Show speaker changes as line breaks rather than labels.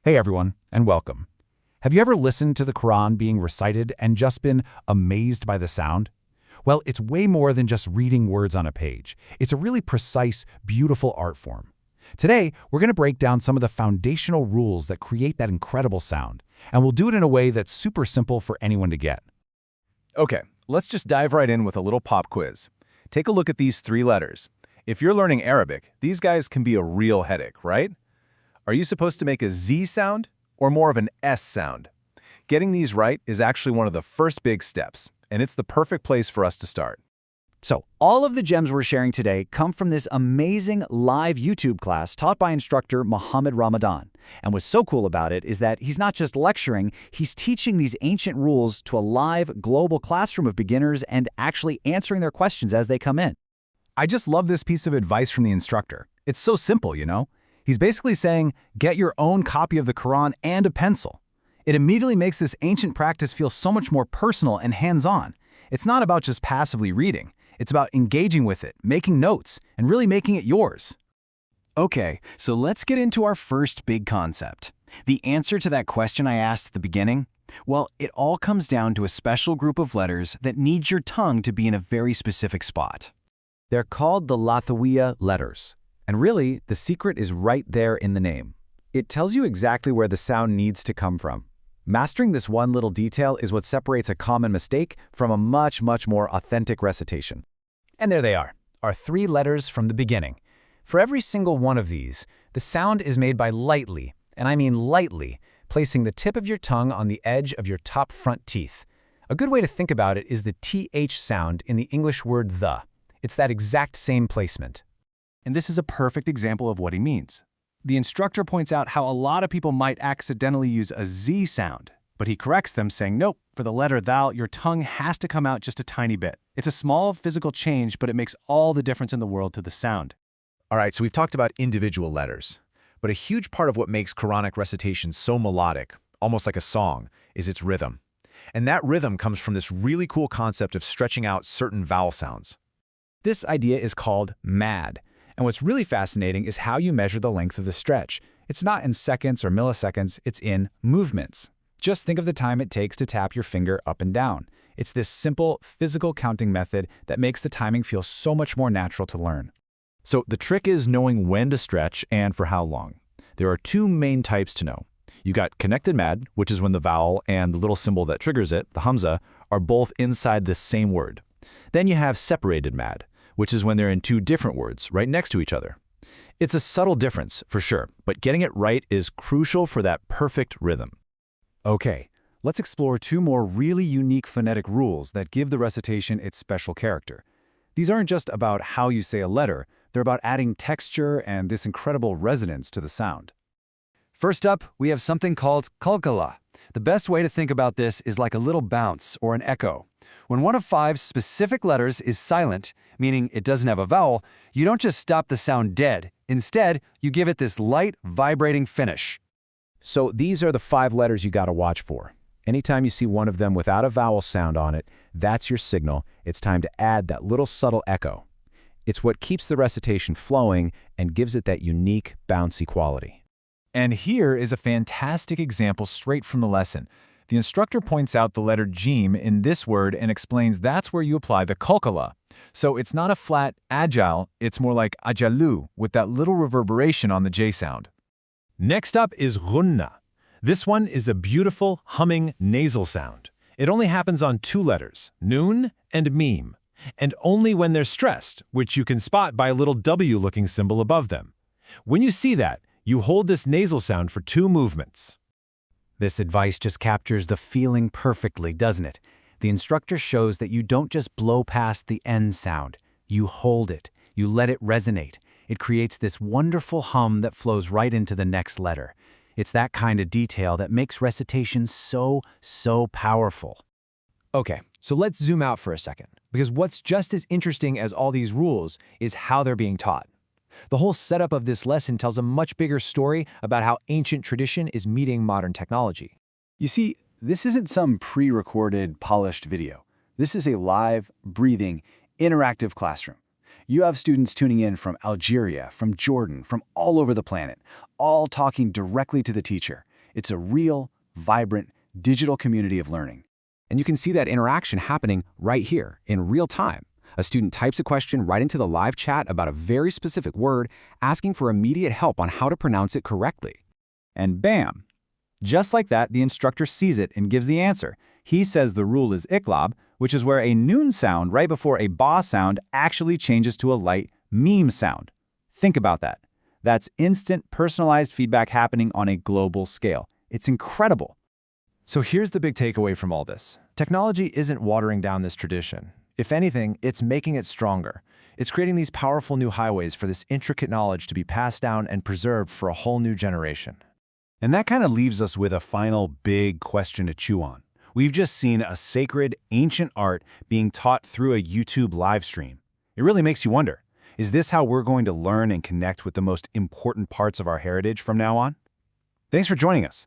Hey everyone, and welcome. Have you ever listened to the Quran being recited and just been amazed by the sound? Well, it's way more than just reading words on a page. It's a really precise, beautiful art form. Today, we're going to break down some of the foundational rules that create that incredible sound, and we'll do it in a way that's super simple for anyone to get.
Okay, let's just dive right in with a little pop quiz. Take a look at these three letters. If you're learning Arabic, these guys can be a real headache, right? Are you supposed to make a Z sound or more of an S sound? Getting these right is actually one of the first big steps, and it's the perfect place for us to start.
So, all of the gems we're sharing today come from this amazing live YouTube class taught by instructor Mohammed Ramadan. And what's so cool about it is that he's not just lecturing, he's teaching these ancient rules to a live, global classroom of beginners and actually answering their questions as they come in.
I just love this piece of advice from the instructor. It's so simple, you know? He's basically saying, get your own copy of the Quran and a pencil. It immediately makes this ancient practice feel so much more personal and hands-on. It's not about just passively reading. It's about engaging with it, making notes, and really making it yours.
Okay, so let's get into our first big concept. The answer to that question I asked at the beginning? Well, it all comes down to a special group of letters that needs your tongue to be in a very specific spot.
They're called the Lathawiya letters. And really, the secret is right there in the name. It tells you exactly where the sound needs to come from. Mastering this one little detail is what separates a common mistake from a much more authentic recitation.
And there they are, our three letters from the beginning. For every single one of these, the sound is made by lightly, and I mean lightly, placing the tip of your tongue on the edge of your top front teeth. A good way to think about it is the TH sound in the English word the. It's that exact same placement.
And this is a perfect example of what he means. The instructor points out how a lot of people might accidentally use a Z sound, but he corrects them saying, nope, for the letter thou, your tongue has to come out just a tiny bit. It's a small physical change, but it makes all the difference in the world to the sound.
All right, so we've talked about individual letters, but a huge part of what makes Quranic recitation so melodic, almost like a song, is its rhythm. And that rhythm comes from this really cool concept of stretching out certain vowel sounds.
This idea is called mad. And what's really fascinating is how you measure the length of the stretch. It's not in seconds or milliseconds, it's in movements. Just think of the time it takes to tap your finger up and down. It's this simple, physical counting method that makes the timing feel so much more natural to learn.
So the trick is knowing when to stretch and for how long. There are two main types to know. You got connected mad, which is when the vowel and the little symbol that triggers it, the hamza, are both inside the same word. Then you have separated mad, which is when they're in two different words right next to each other. It's a subtle difference, for sure, but getting it right is crucial for that perfect rhythm.
Okay, let's explore two more really unique phonetic rules that give the recitation its special character. These aren't just about how you say a letter, they're about adding texture and this incredible resonance to the sound.
First up, we have something called qalqala. The best way to think about this is like a little bounce or an echo. When one of five specific letters is silent, meaning it doesn't have a vowel, you don't just stop the sound dead. Instead, you give it this light, vibrating finish.
So these are the 5 letters you gotta watch for. Anytime you see one of them without a vowel sound on it, that's your signal. It's time to add that little subtle echo. It's what keeps the recitation flowing and gives it that unique, bouncy quality.
And here is a fantastic example straight from the lesson. The instructor points out the letter jim in this word and explains that's where you apply the qalqala. So it's not a flat agile, it's more like ajalu with that little reverberation on the J sound. Next up is ghunna. This one is a beautiful, humming, nasal sound. It only happens on 2 letters, noon and mim, and only when they're stressed, which you can spot by a little W-looking symbol above them. When you see that, you hold this nasal sound for 2 movements.
This advice just captures the feeling perfectly, doesn't it? The instructor shows that you don't just blow past the N sound. You hold it. You let it resonate. It creates this wonderful hum that flows right into the next letter. It's that kind of detail that makes recitation so powerful.
Okay, so let's zoom out for a second, because what's just as interesting as all these rules is how they're being taught. The whole setup of this lesson tells a much bigger story about how ancient tradition is meeting modern technology.
You see, this isn't some pre-recorded, polished video. This is a live, breathing, interactive classroom. You have students tuning in from Algeria, from Jordan, from all over the planet, all talking directly to the teacher. It's a real, vibrant, digital community of learning. And you can see that interaction happening right here, in real time. A student types a question right into the live chat about a very specific word, asking for immediate help on how to pronounce it correctly.
And bam! Just like that, the instructor sees it and gives the answer. He says the rule is iklab, which is where a noon sound right before a ba sound actually changes to a light meme sound. Think about that. That's instant, personalized feedback happening on a global scale. It's incredible.
So here's the big takeaway from all this. Technology isn't watering down this tradition. If anything, it's making it stronger. It's creating these powerful new highways for this intricate knowledge to be passed down and preserved for a whole new generation.
And that kind of leaves us with a final big question to chew on. We've just seen a sacred, ancient art being taught through a YouTube live stream. It really makes you wonder, is this how we're going to learn and connect with the most important parts of our heritage from now on? Thanks for joining us.